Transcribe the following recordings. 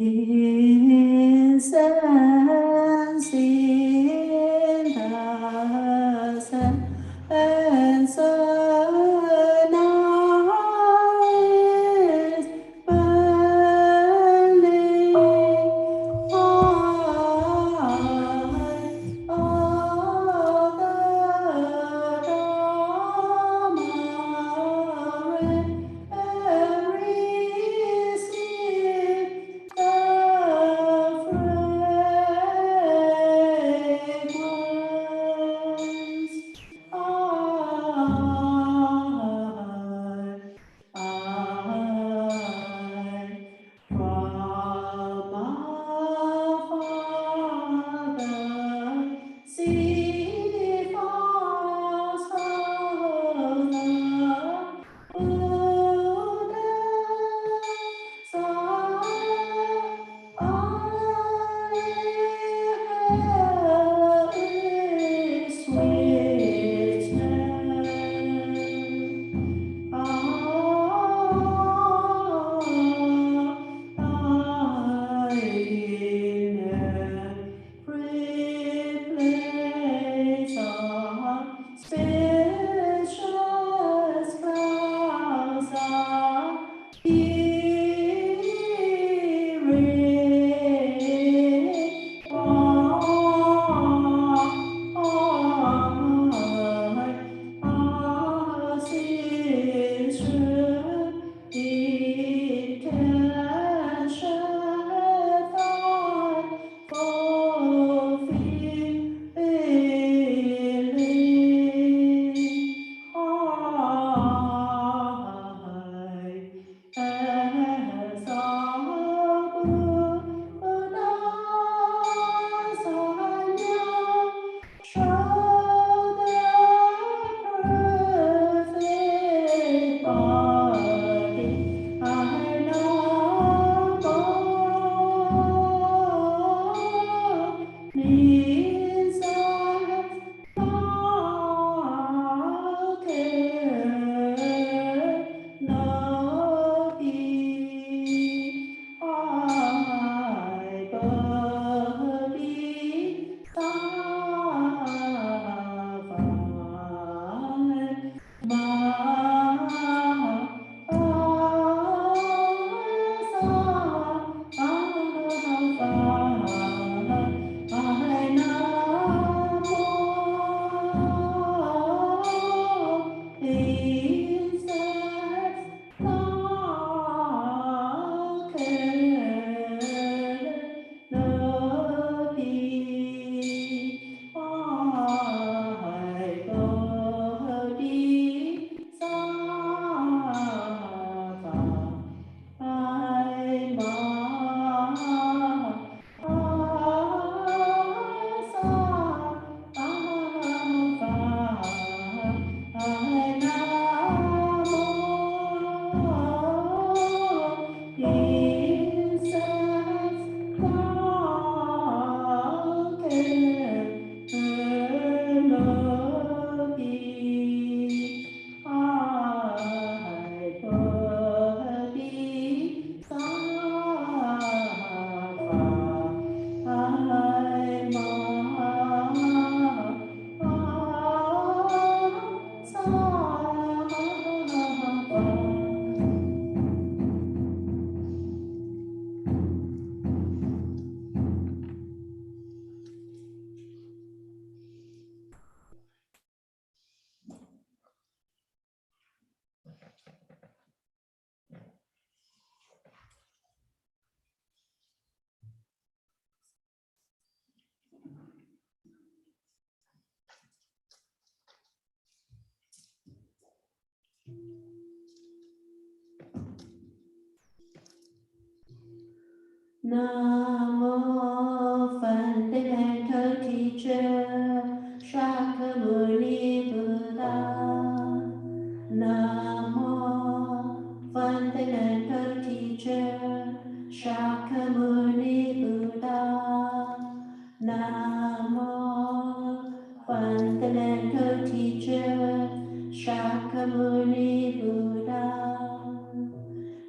incense in the sun, and so now is burning high all the Namo fundamental teacher Shakyamuni Buddha. Namo fundamental teacher Shakyamuni Buddha. Namo fundamental teacher Shakyamuni Buddha.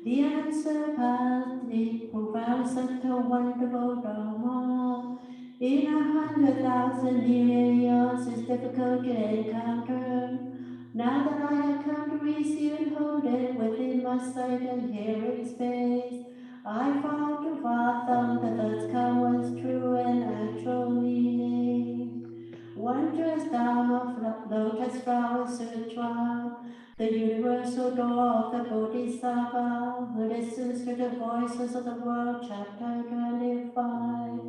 The answer path, the profound Sato wonderful Dharma. In 100,000 years is difficult to encounter. Now that I have come to receive and hold it within my sight and hearing space, I found to fathom the third count was true and actual meaning. Wondrous Dharma, lotus flower sutra, the universal door of the Bodhisattva, who listens to the voices of the world, chapter 25.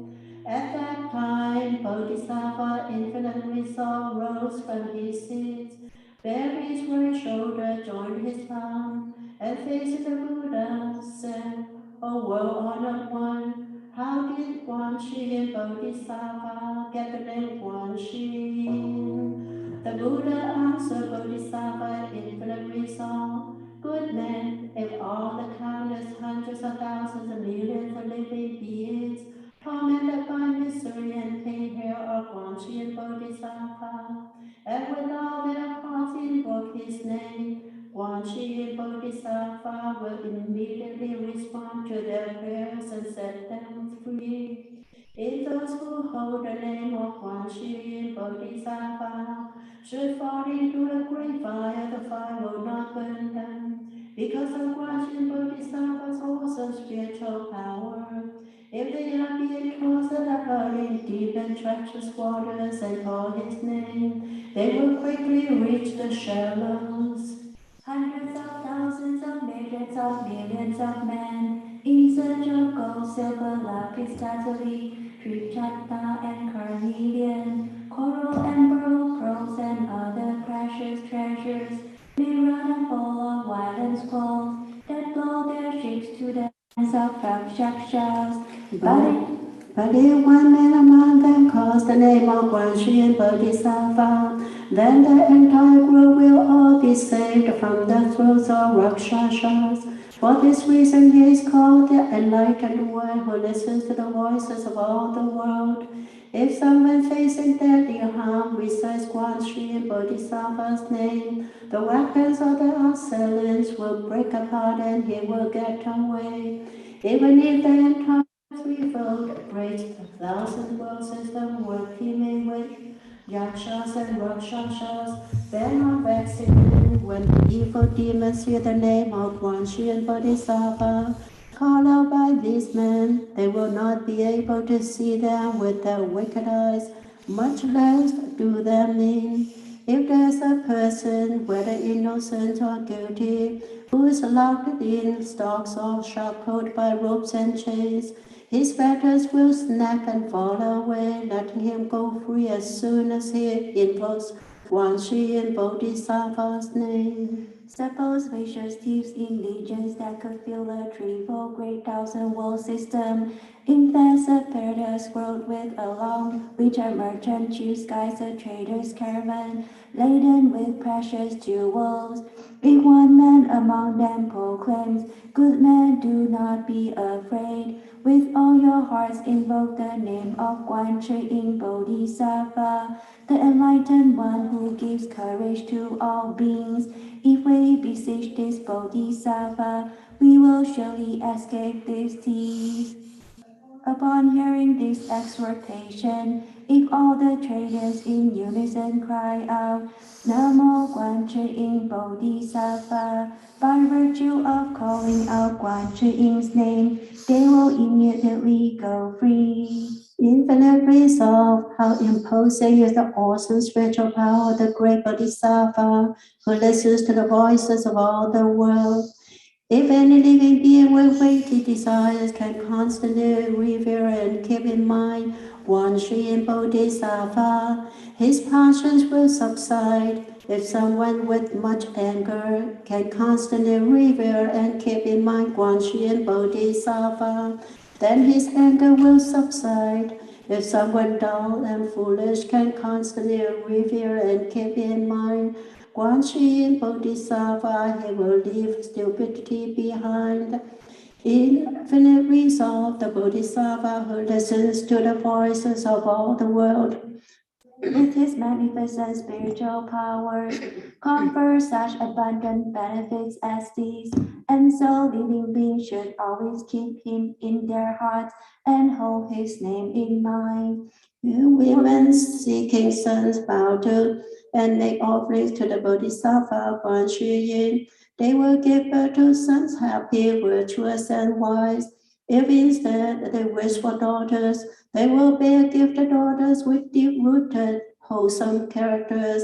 At that time, Bodhisattva, infinite resolve, rose from his seat, bare his right shoulder, joined his palm, and facing the Buddha, said, O well-honored one, how did Guan Shi and Bodhisattva get the name Guan Shi? The Buddha answered Bodhisattva, infinite resolve, good man, if all the countless hundreds of thousands and millions of living beings tormented by misery and pain here are Guan Shi and Bodhisattva, and with all their hearts invoke his name, Guan Shi and Bodhisattva will immediately respond to their prayers and set them free. If those who hold the name of Guan Shi and Bodhisattva should fall into the great fire, the fire will not burn them, because of Guan Shi and Bodhisattva's awesome spiritual power. If they are being tossed and are hurling deep and treacherous waters and call his name, they will quickly reach the shallows. Hundreds of thousands of millions of men, in search of gold, silver, lapis lazuli, triptata and carnelian, coral and pearl, pearls and other precious treasures, may run and fall of violent squalls that blow their ships to the hands of rakshasas. But if one man among them calls the name of Guan Shi and Bodhisattva, then the entire group will all be saved from the throats of Rakshasas. For this reason he is called the enlightened one who listens to the voices of all the world. If someone facing deadly harm recites Guan Shi and Bodhisattva's name, the weapons of the assailants will break apart and he will get away. Even if the entire threefold great 1,000-world system were teeming with yakshas and rakshasas, then on vexing when the evil demons hear the name of Guan Shi and Bodhisattva called out by these men, they will not be able to see them with their wicked eyes, much less do them in. If there's a person, whether innocent or guilty, who is locked in stocks or shackled by ropes and chains, his fetters will snap and fall away, letting him go free as soon as he invokes Guan Shi and Bodhisattva's name. Suppose vicious thieves in legions that could fill a triple great 1,000-world system, invest a paradise world with a long, which a merchant choose guides a trader's caravan, laden with precious jewels. If one man among them proclaims, good men, do not be afraid, with all your hearts invoke the name of Guan Shi in Bodhisattva, the enlightened one who gives courage to all beings. If we beseech this Bodhisattva, we will surely escape these thieves. Upon hearing this exhortation, if all the traders in unison cry out, Namo Guan Shi in Bodhisattva, by virtue of calling out Guan Shi in's name, they will immediately go free. Infinite resolve, how imposing is the awesome spiritual power of the great Bodhisattva, who listens to the voices of all the world. If any living being with weighty desires can constantly revere and keep in mind Guan Shi and Bodhisattva, his passions will subside. If someone with much anger can constantly revere and keep in mind Guan Shi and Bodhisattva, then his anger will subside. If someone dull and foolish can constantly revere and keep in mind Guan Shi and Bodhisattva, he will leave stupidity behind. Infinite resolve, the Bodhisattva who listens to the voices of all the world with his magnificent spiritual power, confer such abundant benefits as these, and so living beings should always keep him in their hearts and hold his name in mind. Women seeking sons bow to and make offerings to the Bodhisattva Guan Yin. They will give birth to sons happy, virtuous, and wise. If instead they wish for daughters, they will bear gifted daughters with deep-rooted, wholesome characters,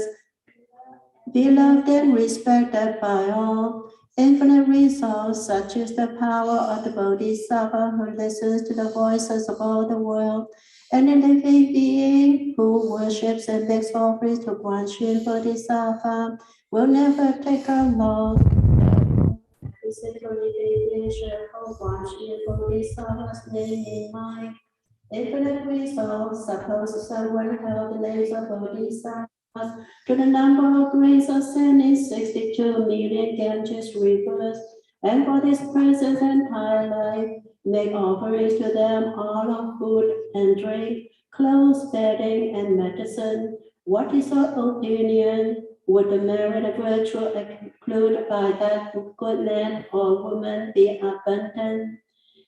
beloved and respected by all. Infinite resource, such is the power of the Bodhisattva who listens to the voices of all the world, and the living being who worships and makes offerings to Guan Yin Bodhisattva will never take a loss. The simple living being should hold Guan Yin Bodhisattva's name in mind. Infinite resource, suppose someone held the names of Bodhisattvas to the number of grains of sand in 62 million Ganges rivers, and for this person's entire life, make offerings to them all of food and drink, clothes, bedding, and medicine. What is your opinion? Would the merit of virtue accrued by that good man or woman be abundant?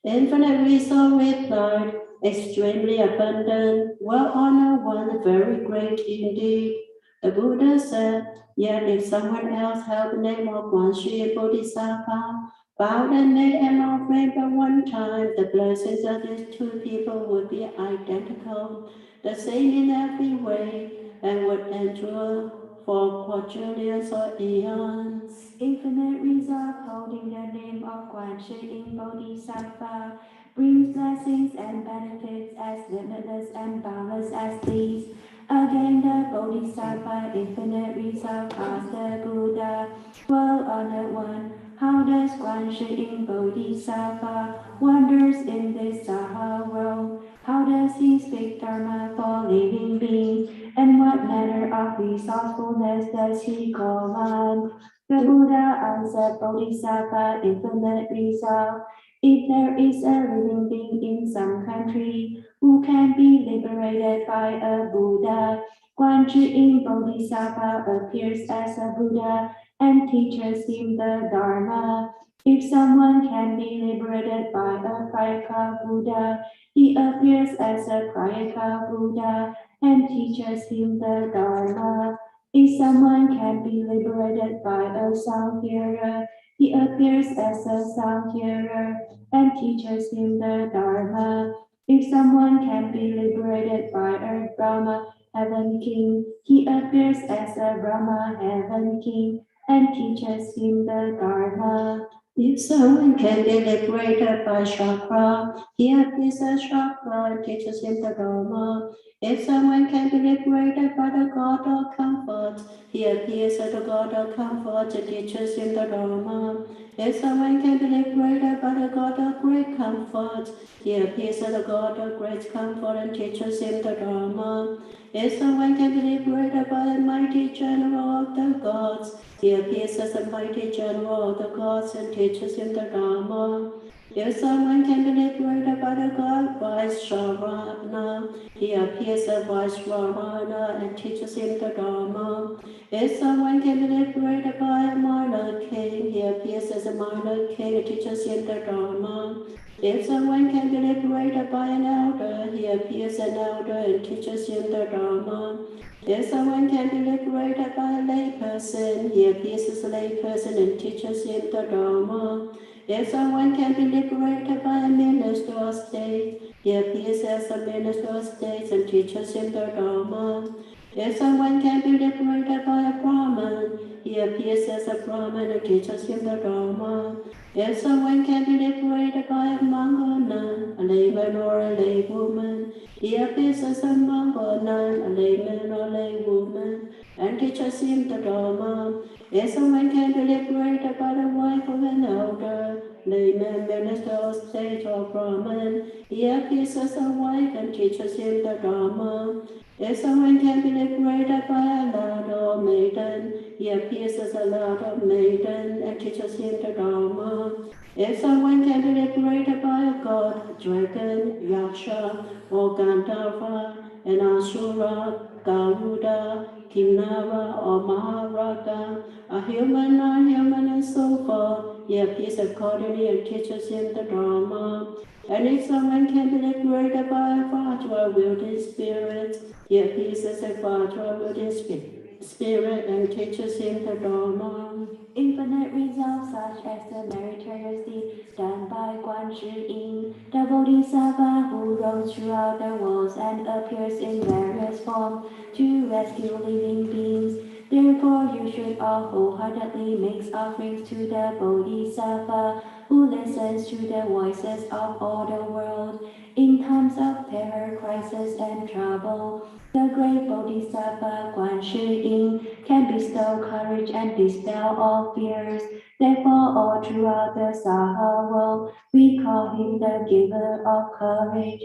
Infinite resource replied, extremely abundant, well-honored one, very great indeed. The Buddha said, yet if someone else held the name of Guan Yin Bodhisattva, bowed and made an offering but one time, the blessings of these two people would be identical, the same in every way, and would endure for quadrillions or eons. Infinite resolve holding the name of Guan Yin Bodhisattva brings blessings and benefits as limitless and boundless as these. Again, the Bodhisattva infinite resolve asked the Buddha, well-honored one, how does Guan Yin Bodhisattva wanders in this Saha world? How does he speak Dharma for living beings? And what manner of resourcefulness does he command? The Buddha answered, Bodhisattva infinite resolve. If there is a living being in some country who can be liberated by a Buddha, Guan Yin Bodhisattva appears as a Buddha and teaches him the Dharma. If someone can be liberated by a Prayaka Buddha, he appears as a Prayaka Buddha and teaches him the Dharma. If someone can be liberated by a sound hearer, he appears as a sound hearer and teaches him the Dharma. If someone can be liberated by a Brahma heaven king, he appears as a Brahma heaven king and teaches him the Dharma. If someone can be liberated by Chakra, he appears as Chakra and teaches him the Dharma. If someone can be liberated by the God of comfort, he appears as the God of comfort and teaches him the Dharma. If someone can be liberated by the God of great comfort, he appears as the God of great comfort and teaches him the Dharma. If someone can be liberated by the mighty general of the gods, he appears as the mighty general of the gods and teaches him the Dharma. If someone can be liberated by the God Vaisravana, he appears as Vaisravana and teaches him the Dharma. If someone can be liberated by a minor king, he appears as a minor king and teaches him the Dharma. If someone can be liberated by an elder, he appears an elder and teaches him the Dharma. If someone can be liberated by a layperson, he appears as a layperson and teaches him the Dharma. If someone can be liberated by a minister of state, he appears as a minister of state and teaches him the Dharma. If someone can be liberated by a Brahman, he appears as a Brahman and teaches him the Dharma. If someone can be liberated by a monk or nun, a layman or a laywoman, he appears as a monk or nun, a layman or laywoman, and teaches him the Dharma. If someone can be liberated by the wife of an elder, layman, minister of state, or Brahman, he appears as a wife and teaches him the Dharma. If someone can be liberated by a lad or maiden, he appears as a lad or maiden and teaches him the Dharma. If someone can be liberated by a god, dragon, yaksha, or Gandharva, an asura, Garuda, Kinara or Maharaga, a human, non-human, and so forth. He appears accordingly and teaches him the Dharma. And if someone can be liberated by a Vajra wielding spirit, he appears as a Vajra wielding spirit and teaches him the Dharma. Infinite results such as the meritorious deed done by Guan Shi Yin, the Bodhisattva who roams throughout the worlds and appears in various forms to rescue living beings. Therefore, you should all wholeheartedly make offerings to the Bodhisattva who listens to the voices of all the world in times of terror, crisis, and trouble. The great Bodhisattva Guan Shi Yin can bestow courage and dispel all fears. Therefore, all throughout the Saha world, we call him the giver of courage.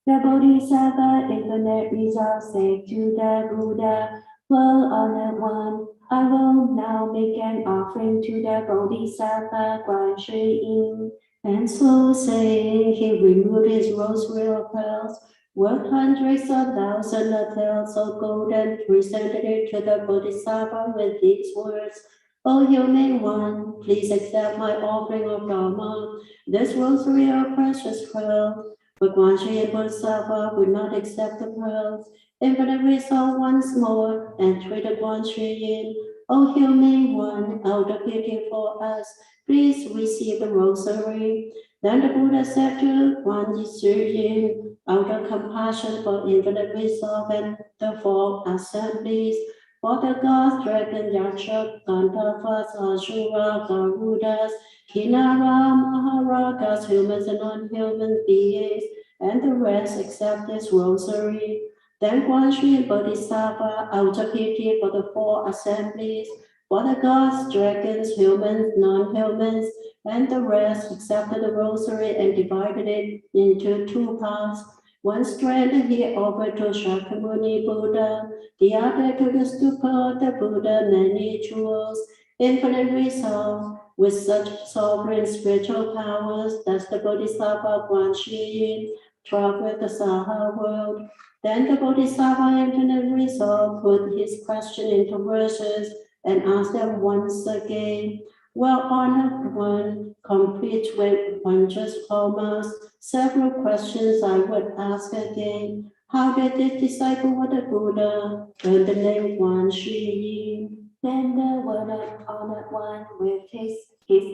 The Bodhisattva infinite resolve said to the Buddha, "Well honored one, I will now make an offering to the Bodhisattva Guan Shi Yin." And so saying, he removed his rosary of pearls, worth hundreds of thousands of taels of gold, and presented it to the Bodhisattva with these words: O human one, please accept my offering of Dharma, this rosary of precious pearls. But Guan Shi and Bodhisattva would not accept the pearls. Infinite resolved once more and treated Guan Shi Yin: O human one, out of pity for us, please receive the rosary. Then the Buddha said to Guan Yin, out of compassion for infinite resolve and the four assemblies, for the gods, dragon, yaksha, gandharvas, asura, garudas, kinara, maharagas, humans and non-human beings, and the rest accept this rosary. Then Guan Shi and Bodhisattva, out of pity for the four assemblies, for the gods, dragons, humans, non-humans, and the rest accepted the rosary and divided it into two parts. One strand he offered to Shakyamuni Buddha, the other to the stupa of the Buddha, many jewels, infinite resolve. With such sovereign spiritual powers, does the Bodhisattva Guan Shi Yin travel the Saha world. Then the Bodhisattva infinite resolve put his question into verses and ask them once again. Well honored one, complete with one just almost. Several questions I would ask again. How did this disciple of the Buddha learn the name Guan Shi Yin? Then the honored one, with his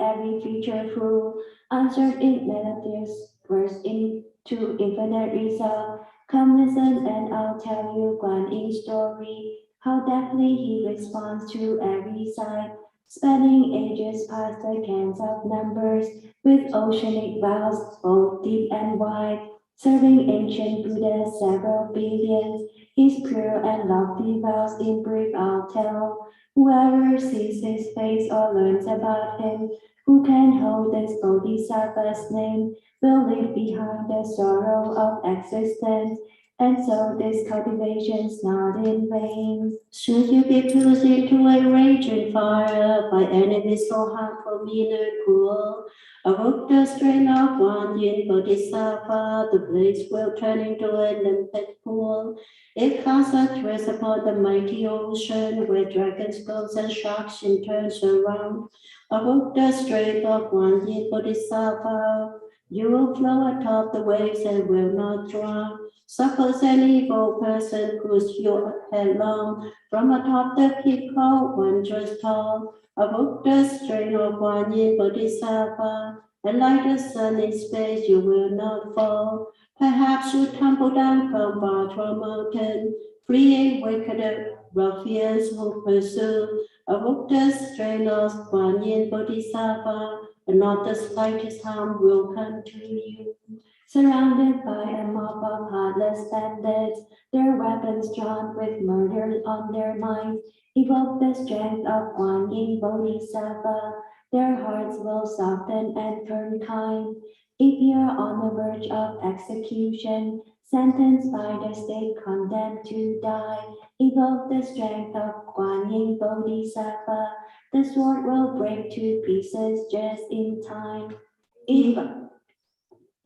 every feature full, answered in melodious verse into infinite resolve. Come listen and I'll tell you Guan Yin's story, how deftly he responds to every sign, spanning ages past the cans of numbers, with oceanic vows both deep and wide, serving ancient Buddhas several billions. His pure and lofty vows in brief I'll tell. Whoever sees his face or learns about him, who can hold this Bodhisattva's name, will leave behind the sorrow of existence, and so this cultivation's not in vain. Should you be plunged into a raging fire by enemies so harmful, mean, and cruel, evoke the strain of Guan Yin Bodhisattva, the blaze will turn into a limpid pool. It casts a trace upon the mighty ocean, where dragons, gulls, and sharks in turn surround. Evoke the strength of Guan Yin Bodhisattva, you will float atop the waves and will not drown. Suppose an evil person pushed you headlong from atop the peak called wondrous tall. Evoke the strength of Guan Yin Bodhisattva, and like the sun in space you will not fall. Perhaps you tumble down from Vajra mountain, freeing wicked ruffians who pursue. Evoke the strength of Guan Yin Bodhisattva, and not the slightest harm will come to you. Surrounded by a mob of heartless bandits, their weapons drawn with murder on their minds, evoke the strength of Guan Yin Bodhisattva. Their hearts will soften and turn kind. If you're on the verge of execution, sentenced by the state, condemned to die, evoke the strength of Guan Yin Bodhisattva. The sword will break to pieces just in time.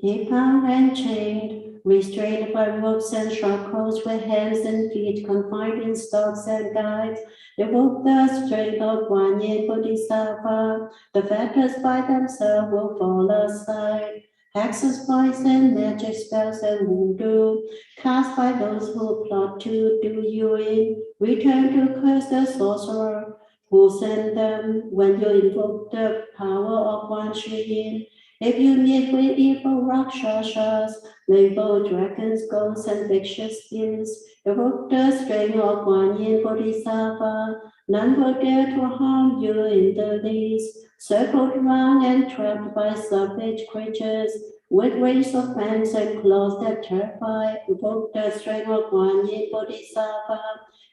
If bound and chained, restrained by ropes and shackles, with hands and feet confined in stocks and guides. Evoke the strength of Guan Yin Bodhisattva. The fetters by themselves will fall aside. Hexes, poison, magic spells, and voodoo cast by those who plot to do you in. Return to curse the sorcerer who sent them when you invoke the power of Quan Shi Yin. If you meet with evil Rakshasas, rainbow dragons, ghosts, and vicious skins, evoke the strength of Guan Yin Bodhisattva. None will dare to harm you in the least. Circled round and trapped by savage creatures, with rays of fangs and claws that terrify, evoke the strength of Guan Yin Bodhisattva,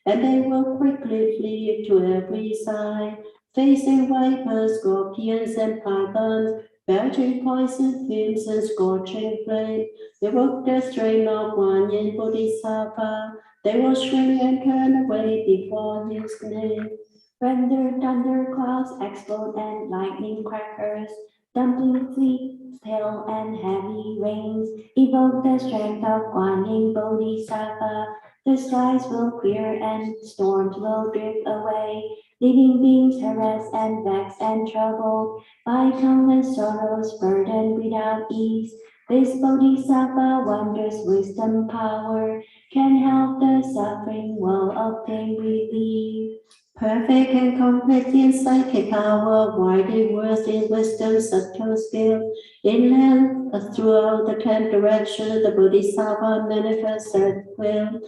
and they will quickly flee to every side, facing vipers, scorpions, and pythons, belching poison fumes and scorching flame. Evoke the strength of Guan Yin Bodhisattva, they will shrink and turn away before his name. Render thunderclouds explode and lightning crackers, dumpling fleet, hail and heavy rains, evoke the strength of Guan Yin Bodhisattva. The skies will clear and storms will drift away, leaving beings harassed and vexed and troubled by countless sorrows, burdened without ease. This Bodhisattva wondrous wisdom power can help the suffering world obtain relief. Perfect and complete in psychic power, widely versed in wisdom, subtle skill, in length throughout the 10 directions, the Bodhisattva manifests at will.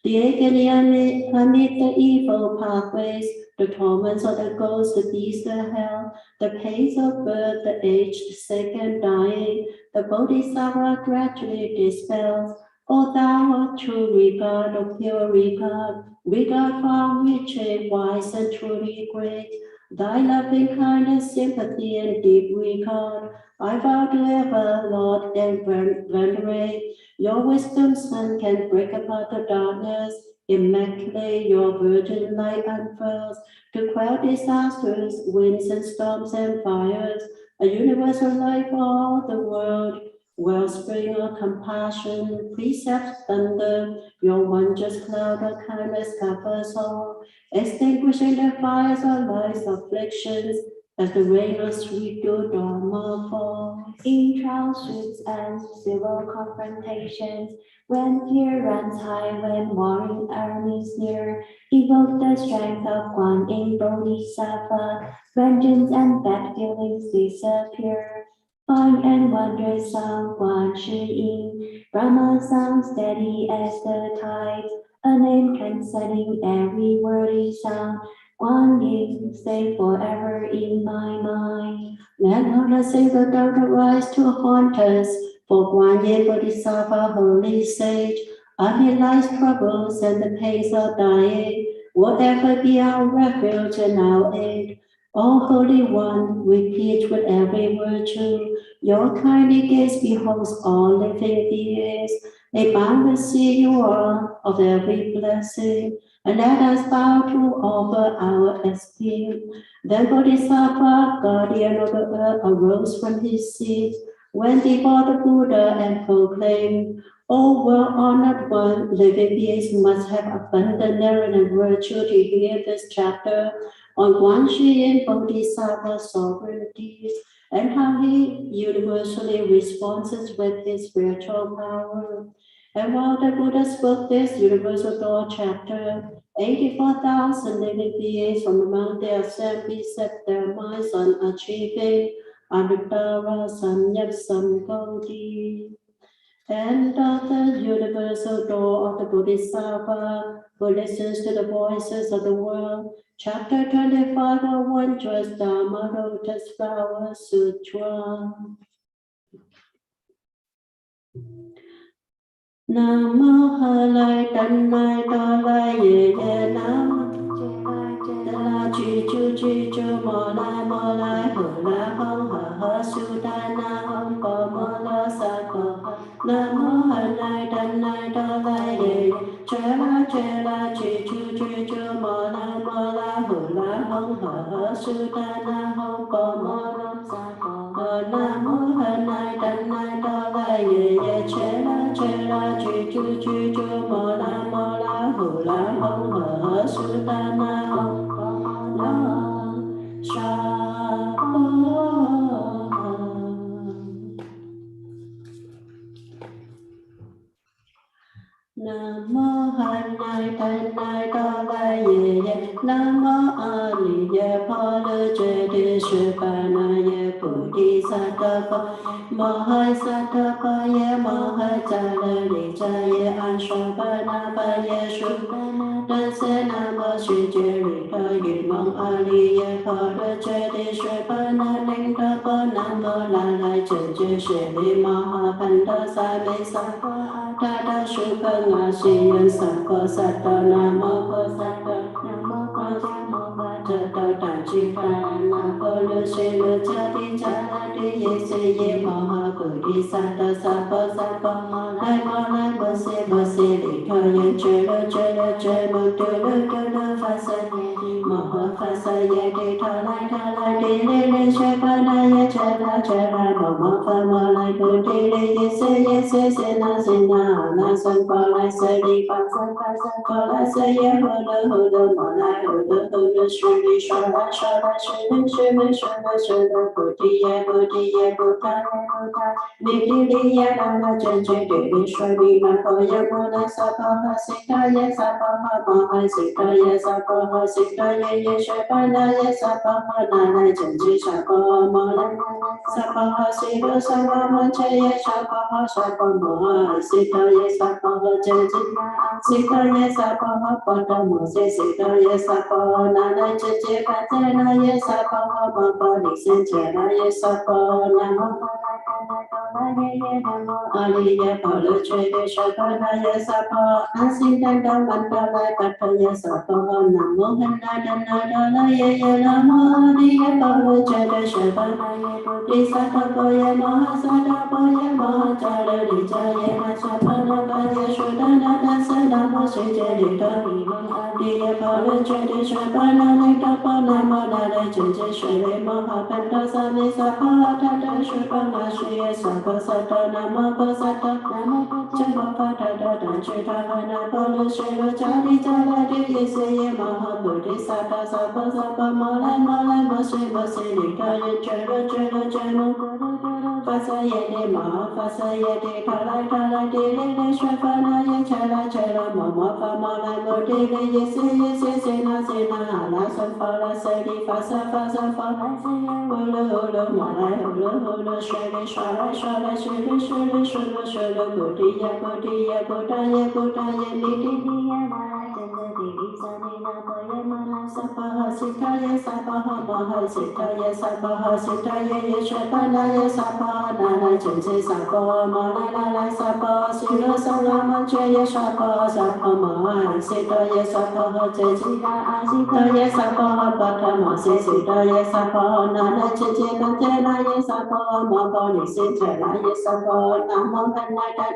The agony amid the evil pathways, the torments of the ghosts, the beasts, the hell, the pains of birth, the aged, sick, and dying, the Bodhisattva gradually dispels. O thou art true regard, O pure regard far-reaching, wise and truly great, thy loving kindness, sympathy, and deep regard, I vow to ever laud and venerate. Your wisdom sun can break apart the darkness, immaculate your virgin light unfurls, to quell disasters, winds and storms and fires, a universal light for all the world. Wellspring of compassion, precepts thunder, your wondrous cloud of kindness covers all, extinguishing the fires of life's afflictions, as the rain of sweet dew Dharma falls. In trial suits and civil confrontations, when fear runs high, when warring armies near, evoke the strength of Guan Yin Bodhisattva, vengeance and bad feelings disappear. Fine and wondrous sound Guan Shi Yin, Brahma sounds steady as the tides, a name transcending every worthy sound. Guan Yin, stay forever in my mind. Let not a single doubt arise to haunt us, for Guan Yin Bodhisattva, holy sage, amid life's troubles and the pains of dying, will ever be our refuge and our aid. O Holy One, repeat with every virtue, your kindly gaze beholds all living beings, a boundless sea you are of every blessing, and let us bow to offer our esteem. Then Bodhisattva, guardian of the earth, arose from his seat, went before the Buddha and proclaimed, O well-honored one, living beings must have abundant merit and virtue to hear this chapter on Guan Shi Yin Bodhisattva's sovereignties and how he universally responds with his spiritual power. And while the Buddha spoke this universal law chapter, 84,000 living beings from among their assembly set their minds on achieving Anuttara Samyak Samgoti. And of the universal door of the Bodhisattva, who listens to the voices of the world, chapter 25 of Wondrous Dharma Lotus Flower Sutra. Namo halai tanai talai ye ye nam la chi chu mo lai hu la hong ha su ta na hong ko mo la sa ko Namo halai tanai talai ye la chi chu mo lai hu la hong ha su ta na hong ko mo la sa ko Namo halai tanai talai ye chú chú chú mô la hù la hông hở su ta na hông na sa Nam mô Hành Nai Thân Nai Đo Lai Ye Ye Nam mô A Ni Ye Pho Lư Chê Đi Sư Pa Na Ye Bồ Đi Sa Đa Pho Mô Hai Sa Đa Pho Ye Mô Hai Cha Lê Đi Cha Ye An Sa Pa Na Pa Ye Su Đan Se Nam Mô Sư Chê Lì Đo Yết Mong A Ni Ye Pho Lư Chê Đi Sư Pa Na Ninh Đo Pho Nam Mô La Lai Chê Chê Sư Li Mô Ha Pan Đo Sa Bê Sa Pho Ta Đa Sư Pa Nga Si Nhân Sa Pho Sa Đa Nam Mô Pho Sa Đa Nam Mô Pho Cha Mô Ba Cha Đa Đà Chi Đà Nam Pho Lư Se Lư Cha Đi Cha La Đi Ye Se Ye Mô Ha Bồ Đi Sa Đa Sa Pho Mô Lai Bồ Se Li Tho Yen Chê Lư Mô Tu Lư Pha Sa Ye Mô Ha Pha Sa Ye Đi Tho Lai Đi Lê Chê Pa Na Ye Cha La Mô Pha Mô Lai Bồ Đi Lê Ye Se Na San Pho Lai Se Đi Pha Pho Lai Se Ye Hô Lư Mô Lai Hô Lư Sư Đi Sa La Sư Lư Bồ Đi Ye Bồ Ta Đi Đi Ye Đa La Chân Chê Đi Đi Sa Đi Na Pho Ye Mô Lai Sa Pho Ha Si Ta Ye Sa Pho Ha Mô Hai Si Ta Ye Sa Pho Ha Si Ta Ye Chê Pa Na Ye Sa Pho Ha Na Lai Chân Chê Sa Pho Mô Lai Sa Pho Ha Si Lư Sa Pho Mô Chê Ye Sa Pho Mô Hai Si Ta Ye Sa Pho Ha Chân Chê Si Ta Ye Sa Pho Ha Pho Ta Mô Se Si Ta Ye Sa Pho Na Lai Chân Chê Pa Te Na Ye Sa Pho Ha Mô Pho Ni Sen Chê Na Ye Sa Pho Nam Mô A Ni Ye Pho Lư Chê Đi Sa Pa Na Ye Sa Pho A Sin Đan Đa Man Đa Lai Bát Tha Ye Sa Pho Nam Mô Hành Na Đan Na Đa La Ye Nam Mô A Ni Ye Pho Lư Chê Đi Sa Pa Na Ye Bồ Đi Sa Đa Pho Ye Mô Ha Sa Đa Pho Ye Mô Ha Cha Lê Đi Cha Ye Ha Sa Pa Na Pa Ye Su Đa Na Đa Se Nam Mô Si Chê Đi Đa Ni Mô A Ni Ye Pho Lư Chê Đi Sa Pa Na Ni Đa Pho Nam Mô La Lai Chân Chê Sư Lê Mô Ha Pan Đa Sa Ni Sa Pho Tha Đa Sư Pa Na Sư Ye Sa Pho Sa Đa Nam Mô Pho Sa Đa Nam Mô Pho Cha Mô Pho Tha Đa Đà Chư Tha Pa Na Pho Lư Se Lư Cha Đi Cha La Đi Ye Se Ye Mô Ha Bồ Đi Sa Pho Mô Lai Mô Se Li Tho Yen Chê Lư Mô Pha Sa Ye Đi Mô Pha Sa Ye Đi Tho Lai Đi Lê Sa Pa Na Ye Cha La Mô Pha Mô Lai Mô Đi Lê Ye Se Na Ha La San Pho La Se Đi Pha Sa Pho Lai Se Ye Hô Lư Mô Lai Hô Lư Se Đi Sa Lai Sư Lư Bồ Đi Ye Bồ Ta Ye Đi Đi Ye Ma Lai Chân Chê Đi Đi Sa Ni Na Pho Ye Ma Lai Sa Pho Ha Si Ta Ye Sa Pho Ha Mô Hai Si Ta Ye Sa Pho Ha Si Ta Ye Chê Pa Na Ye Sa Pho Na Lai Chân Chê Sa Pho Mô Lai Sa Pho Si Lư Sa La Mô Chê Ye Sa Pho Mô Hai Si Ta Ye Sa Pho Ha Chê Chi La A Si Ta Ye Sa Pho Ha Pa Tha Mô Se Si Ta Ye Sa Pho Na Lai Chân Chê Pa Te Na Ye Sa Pho Mô Pho Ni Sen Chê La Ye Sa Pho Nam Mô Hành Na Đa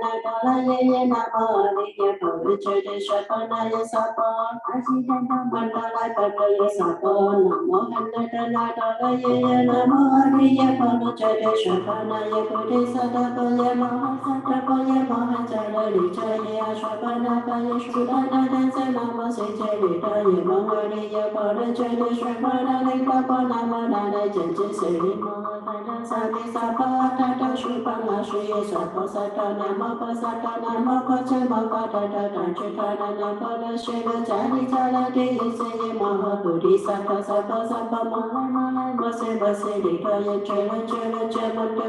La Ye Nam Mô A Ni Ye Pho Lư Chê Đi Sa Pa Na Ye Sa Pho A Si Đan Đa Man Đa Lai Bát Tha Ye Sa Pho Nam Mô Hành Na Đa La Ye Nam Mô A Ni Ye Pho Lư Chê Đi Sa Pa Na Ye Bồ Đi Sa Đa Pho Ye Mô Ha Sa Đa Pho Ye Mô Ha Cha Lê Đi Cha Ye A Sa Pa Na Pa Ye Su Đa Na Đa Se Nam Mô Si Chê Đi Đa Ye Mô A Ni Ye Pho Lư Chê Đi Sa Pa Na Ni Đa Pho Nam Mô La Lai Chân Chê Sư Li Mô Phan Đa Sa Ni Sa Pho Tha Đa Su Pa Na Su Ye Sa Pho Sa Đa Nam Mô Pho Sa Đa Nam Mô Pho Cha Mô Pho Tha Đa Đà Chư Tha Na Nam Pho Lư Se Lư Cha Đi Cha La Đi Ye Se Ye Mô Ha Bồ Đi Sa Pho Mô Lai Mô Se Li Tho Yen Chê Lư Mô Tu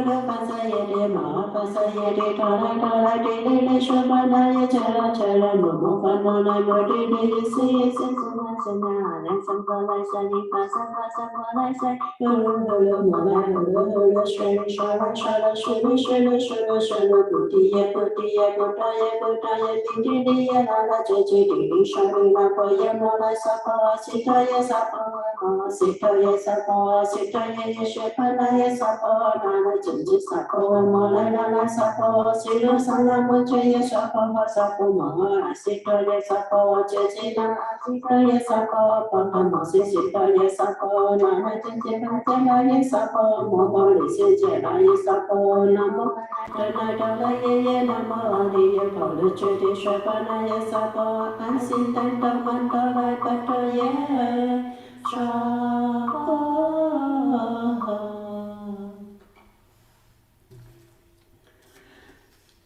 Lư Pha Sa Ye Đi Mô Pha Sa Ye Đi Tho Lai Đi Lê Sa Pa Na Ye Cha La Mô Pha Mô Lai Mô Đi Đi Ye Se Na Lai San Pho Lai Sa Ni Pha Pho Lai Sa Lư Mô Lai Hô Lư Se Li Sa Lư Bồ Đi Ye Bồ Ta Ye Đi Đi Ye La La Chê chi di shari na po ye mo la sa po si to ye sa po mo si to ye sa po si to ye she pa na ye sa po na na chi chi sa po mo la la sa po si lo sa na mo che ye sa po mo la si to ye sa po che chi na si to ye sa po mo si to ye sa po na na chi chi pa che la ye sa po mo li si che la ye sa po na mo da la ye ye na mo li ye po le che di she pa na ye sa po an sin tan da man da lai pa to ye sha po.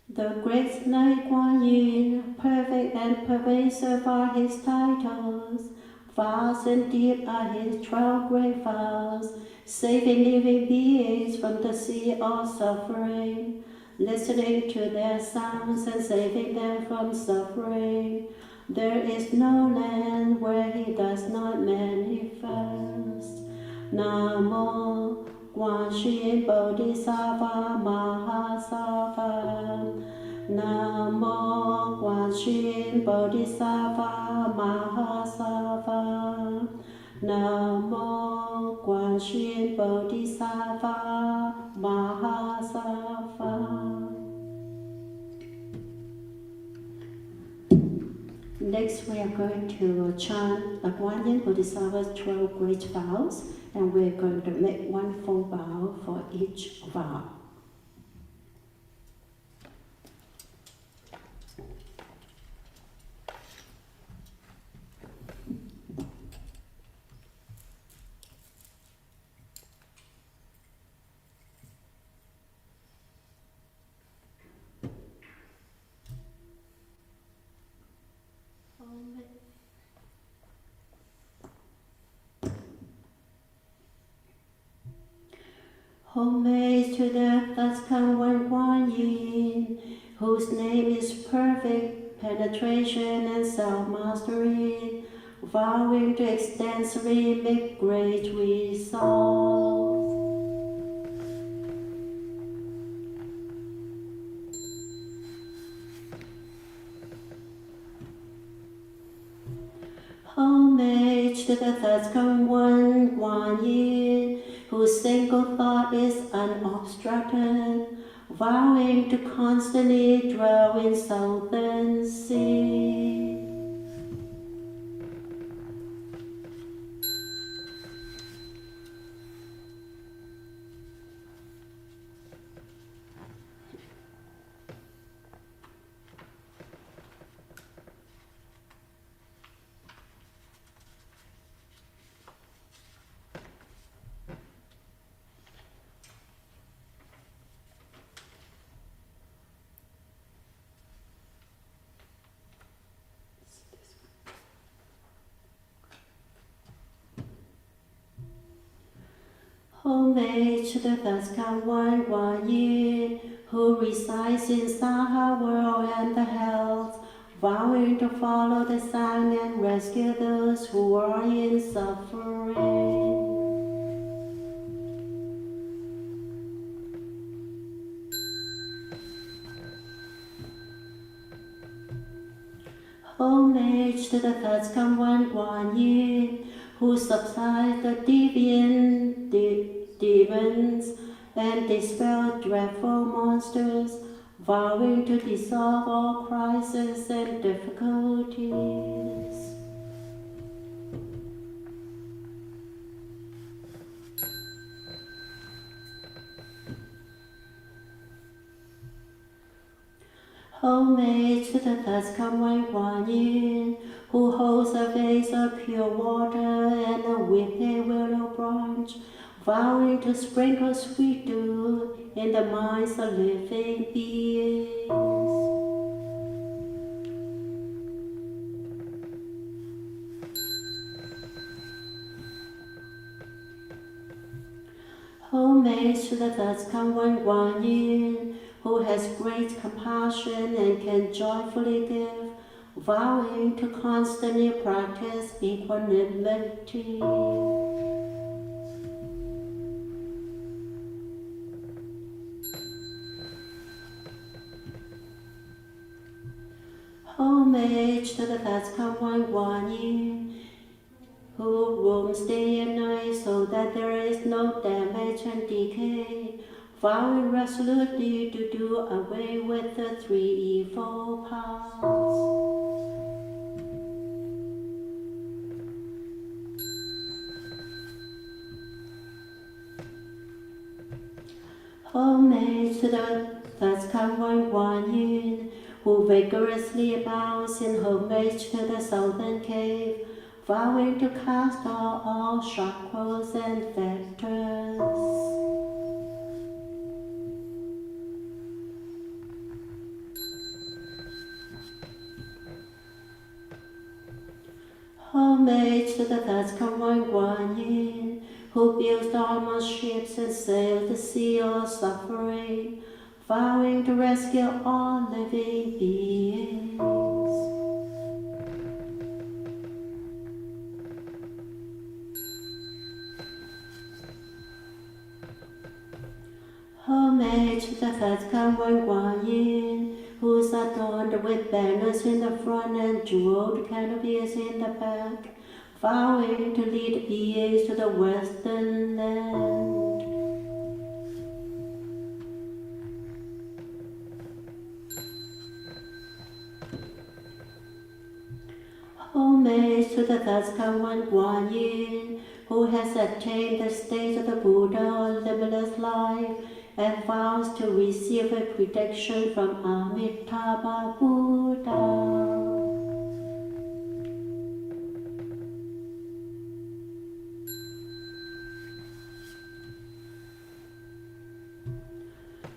The great Knight Kuan Yin, perfect and pervasive are his titles, vast and deep are his 12 great vows, saving living beings from the sea of suffering, listening to their sounds and saving them from suffering. There is no land where he does not manifest. Namo Guan Shin Bodhisattva Mahasattva. Namo Guan Shin Bodhisattva Mahasattva. Namo Guan Shin Bodhisattva Mahasattva. Next, we are going to chant the Guan Yin Bodhisattva's 12 great vows, and we're going to make one full vow for each vow. Homage to the thus come one Guan Yin, whose name is perfect penetration and self-mastery, vowing to extensively make great resolve. Homage to the thus come one Guan Yin, whose single thought is unobstructed, vowing to constantly dwell in southern sea. Homage to the thus come one Guan Yin, who resides in Saha world and the hells, vowing to follow the sun and rescue those who are in suffering. Homage to the thus come one Guan Yin, who subsides the deviant demons and dispel dreadful monsters, vowing to dissolve all crises and difficulties. Homage to the thus come one Guan Yin, who holds a vase of pure water and a withered willow branch, vowing to sprinkle sweet dew in the minds of living beings. Homage to the thus come one Guan Yin, who has great compassion and can joyfully give, vowing to constantly practice equanimity. Homage to the Thoughts Come One Guan Yin, who roams day and night so that there is no damage and decay, vowing resolutely to do away with the three evil paths. Homage to the Thoughts Come One Guan Yin, who vigorously abounds in homage to the southern cave, vowing to cast out all chakras and vectors. Homage to the Thoughts Come One Guan Yin, who builds armor ships and sails the sea of suffering, vowing to rescue all living beings. Homage to the Thoughts Come One Guan Yin, who is adorned with banners in the front and jeweled canopies in the back, vowing to lead beings to the western land. Homage to the Thoughts Come One Guan Yin, who has attained the state of the Buddha or limitless life, and vows to receive a protection from Amitabha Buddha.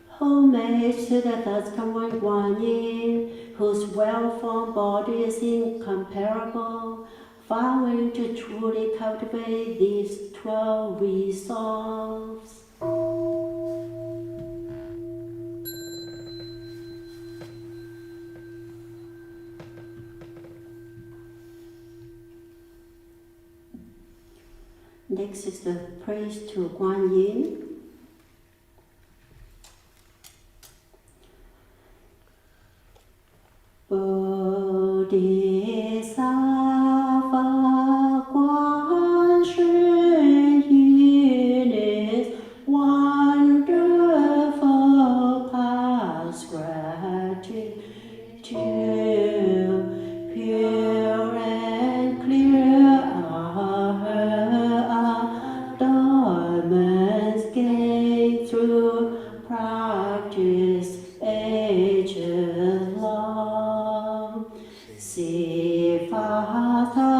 Homage to the Thoughts Come One Guan Yin, whose well-formed body is incomparable, vowing to truly cultivate these 12 resolves. Next is the praise to Guan Yin. Bodhisattva Guan Shi Yin is wonderful past gratitude, pure and clear are her adornments gained through practice ages long. Sifatha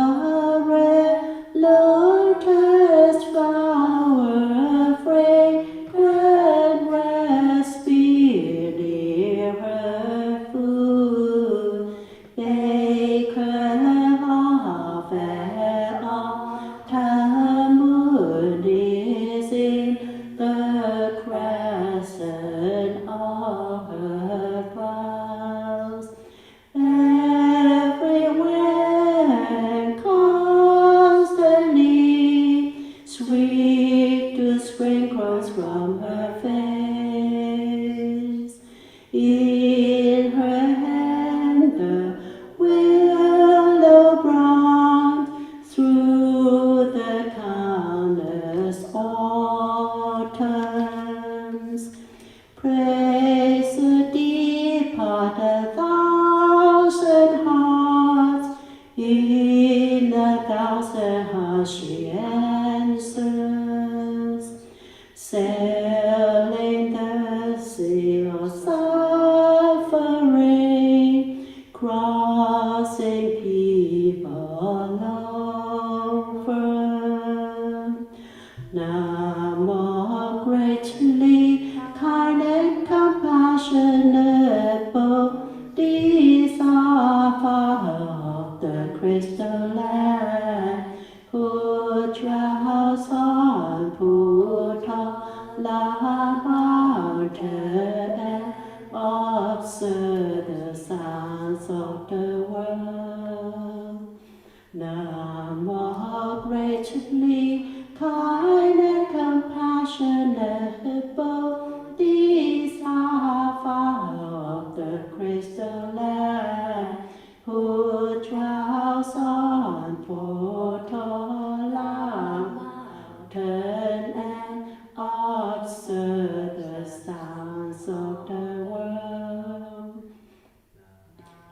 lotus flower fragrant rest near her food. Bacon of an autumn moon is in the crescent of her brows. Everywhere constantly sweet to sprinkles from her face. In her hand the willow branch through the countless autumns. Praise the depart 1,000 hearts, in 1,000 hearts she answers, sailing the sea of suffering, crossing people over. Namo greatly kind and compassionate Bodhisattva of the crystal land, who dwells on Putala mountain and observes the sounds of the world. Namo greatly kind and compassionate Bodhisattva of the crystal land, who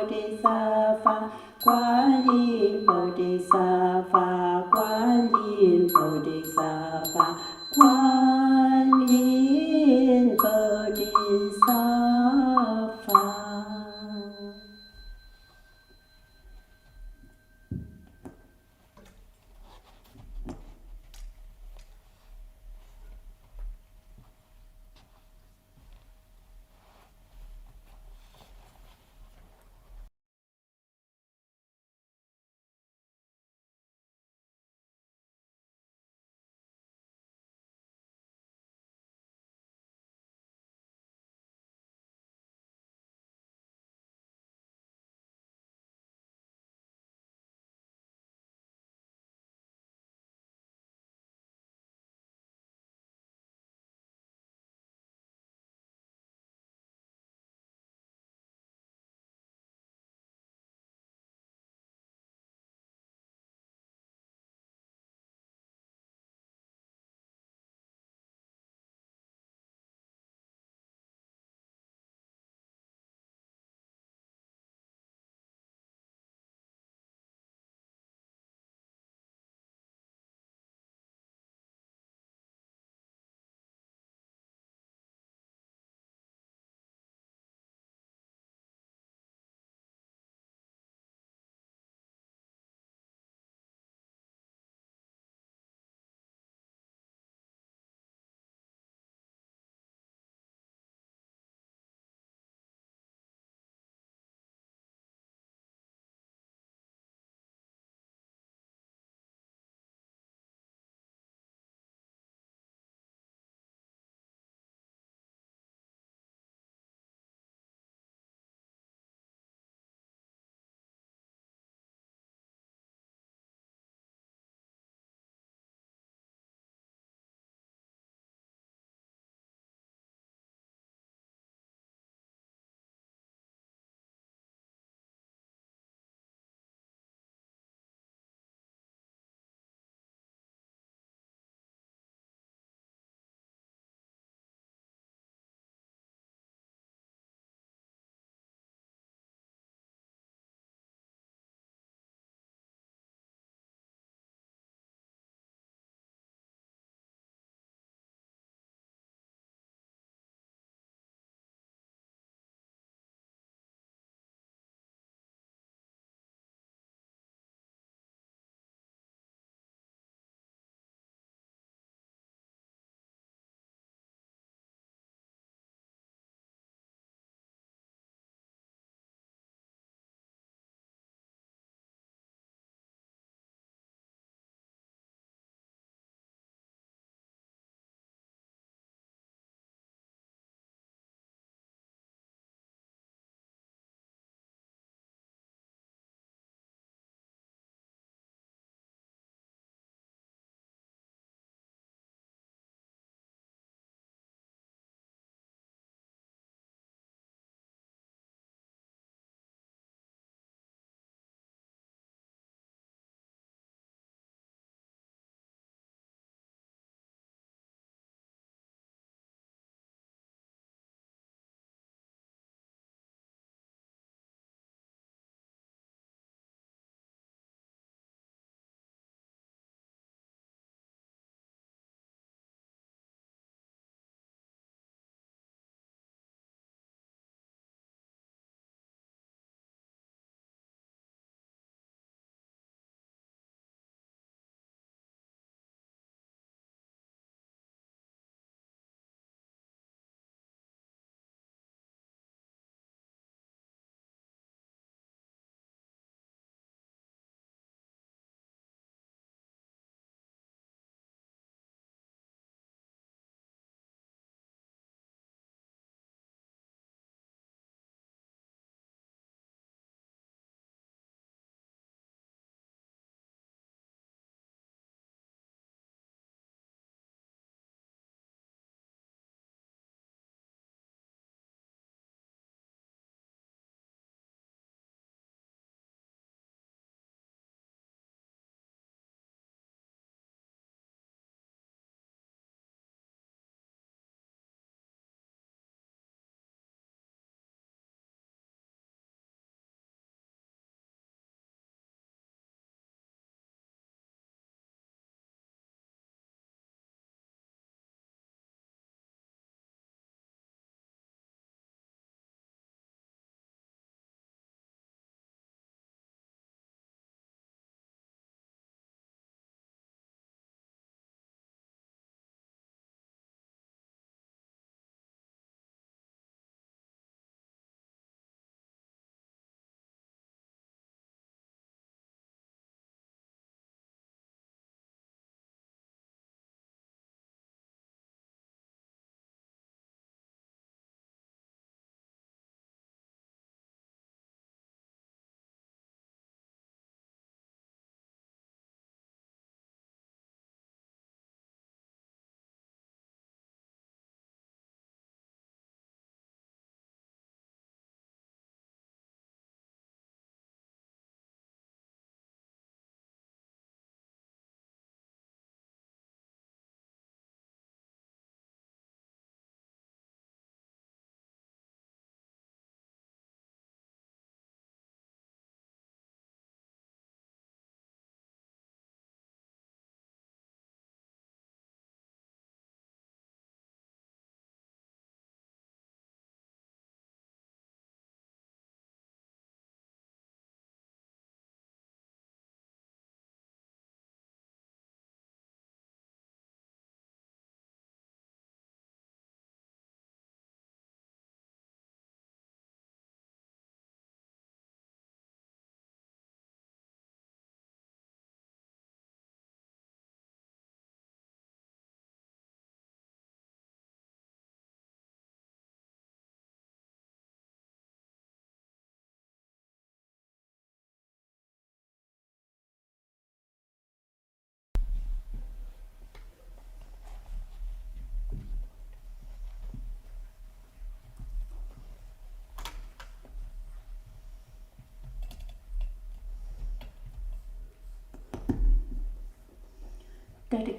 Bodhisattva, Guan Yin Bodhisattva, Guan Yin Bodhisattva, Guan Yin Bodhisattva.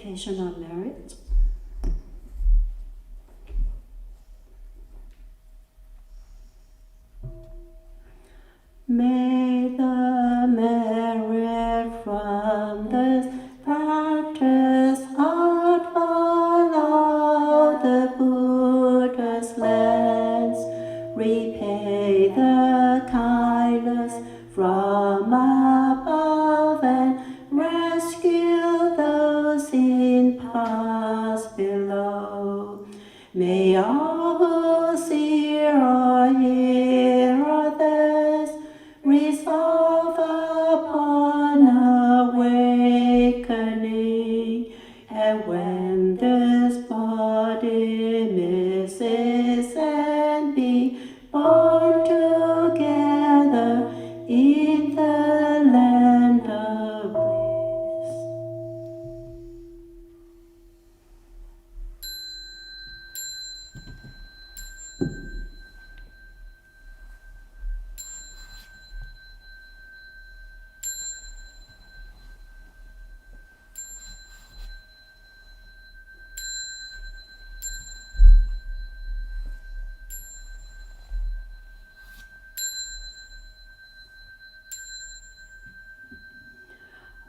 Meditation on Merit. May the merit from this practice outfollow the Buddha's lands, repay the kindness from above, and rescue those in paths below. May all who see or hear others resolve upon awakening, and when this body misses and be born together in the land of bliss.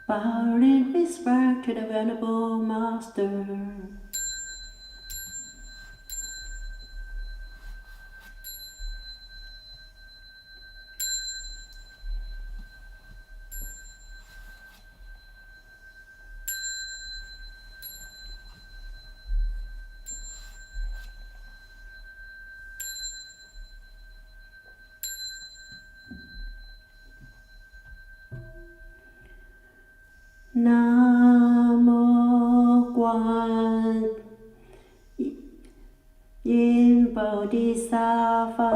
Bowing respect to the Venerable Master. Namo Guan Yin Bodhisattva